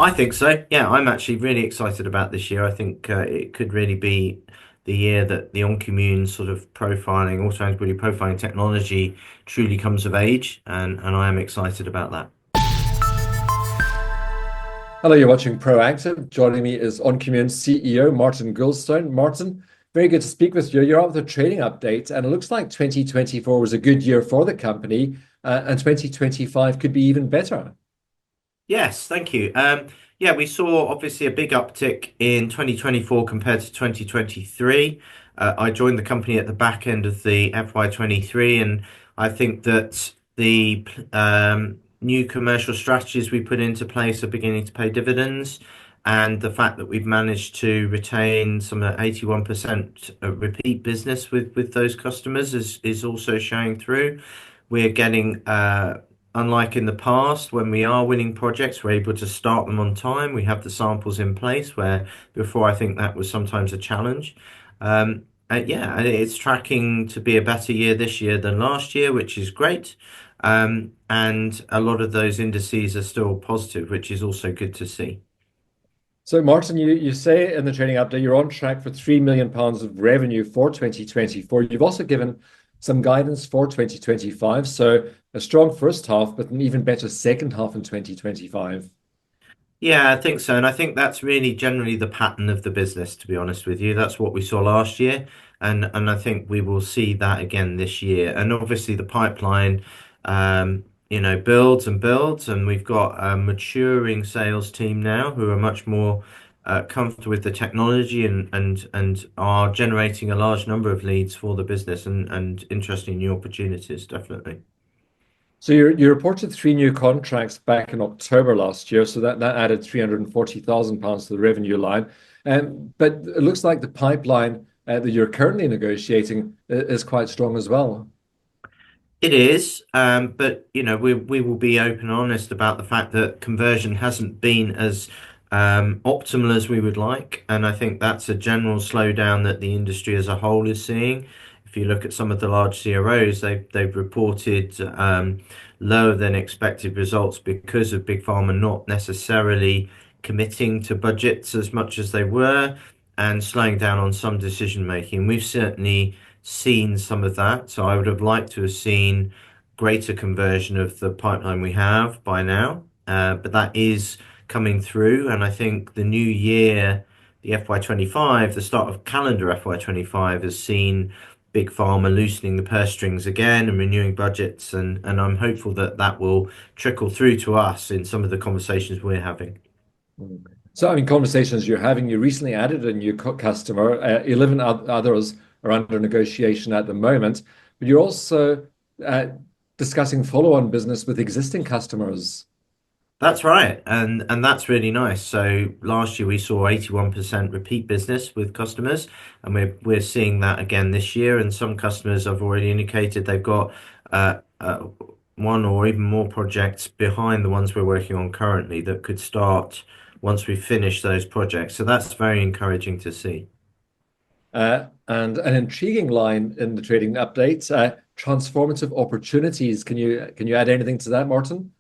I think so. Yeah, I'm actually really excited about this year. I think it could really be the year that the OnCommune sort of profiling, auto antibody profiling technology truly comes of age, and I am excited about that. Hello, you're watching Proactive. Joining me is OnCommune CEO Martin Goldstone. Martin, very good to speak with you. You're out with a trading update, and it looks like 2024 was a good year for the company, and 2025 could be even better. Yes, thank you. Yeah, we saw obviously a big uptick in 2024 compared to 2023. I joined the company at the back end of the FY23, and I think that the new commercial strategies we put into place are beginning to pay dividends. And the fact that we've managed to retain some 81% repeat business with those customers is also showing through. We're getting unlike in the past, when we are winning projects, we're able to start them on time. We have the samples in place where before I think that was sometimes a challenge. Yeah, and it's tracking to be a better year this year than last year, which is great. And a lot of those indices are still positive, which is also good to see. So, Martin, you say in the trading update you're on track for £3 million of revenue for 2024. You've also given some guidance for 2025. So, a strong first half, but an even better second half in 2025. Yeah, I think so. And I think that's really generally the pattern of the business, to be honest with you. That's what we saw last year. And I think we will see that again this year. And obviously the pipeline, builds and builds. And we've got a maturing sales team now who are much more comfortable with the technology and are generating a large number of leads for the business and interesting new opportunities, definitely. So you reported three new contracts back in October last year, so that added £340,000 to the revenue line. But it looks like the pipeline that you're currently negotiating is quite strong as well. It is, but we will be open and honest about the fact that conversion hasn't been as optimal as we would like, and I think that's a general slowdown that the industry as a whole is seeing. If you look at some of the large CROs, they've reported lower than expected results because of big pharma not necessarily committing to budgets as much as they were and slowing down on some decision making. We've certainly seen some of that. So I would have liked to have seen greater conversion of the pipeline we have by now. But that is coming through. And I think the new year, the FY25, the start of calendar FY25 has seen big pharma loosening the purse strings again and renewing budgets. And I'm hopeful that that will trickle through to us in some of the conversations we're having. Mm. So, I mean, conversations you're having, you recently added a new customer, 11 others are under negotiation at the moment, but you're also uh, discussing follow-on business with existing customers. That's right, and that's really nice. So last year we saw 81% repeat business with customers, and we're seeing that again this year. And some customers have already indicated they've got one or even more projects behind the ones we're working on currently that could start once we finish those projects. So that's very encouraging to see. And an intriguing line in the trading update, transformative opportunities. Can you add anything to that, Martin?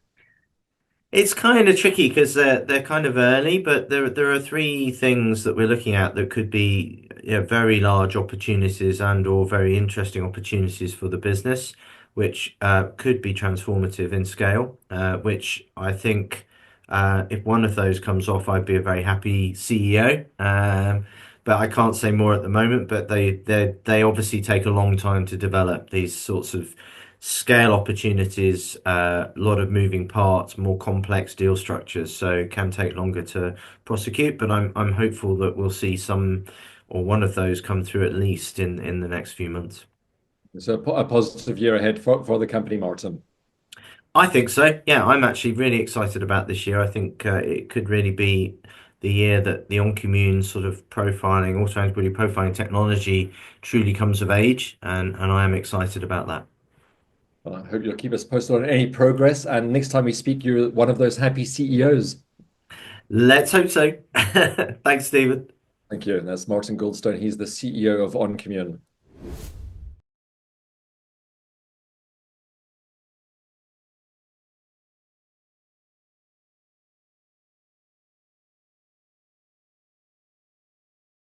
It's kind of tricky because they're kind of early, but there are three things that we're looking at that could be very large opportunities and or very interesting opportunities for the business, which could be transformative in scale. Which I think if one of those comes off, I'd be a very happy CEO. But I can't say more at the moment. But they obviously take a long time to develop these sorts of scale opportunities, a lot of moving parts, more complex deal structures, so it can take longer to prosecute. But I'm hopeful that we'll see some or one of those come through at least in the next few months. So a positive year ahead for the company, Martin. I think so. Yeah, I'm actually really excited about this year. I think it could really be the year that the OnCommune sort of profiling, auto antibody profiling technology truly comes of age, and I am excited about that. Well, I hope you'll keep us posted on any progress. And next time we speak, you're one of those happy CEOs. Let's hope so. Thanks, Stephen. Thank you. And that's Martin Goldstone. He's the CEO of OnCommune.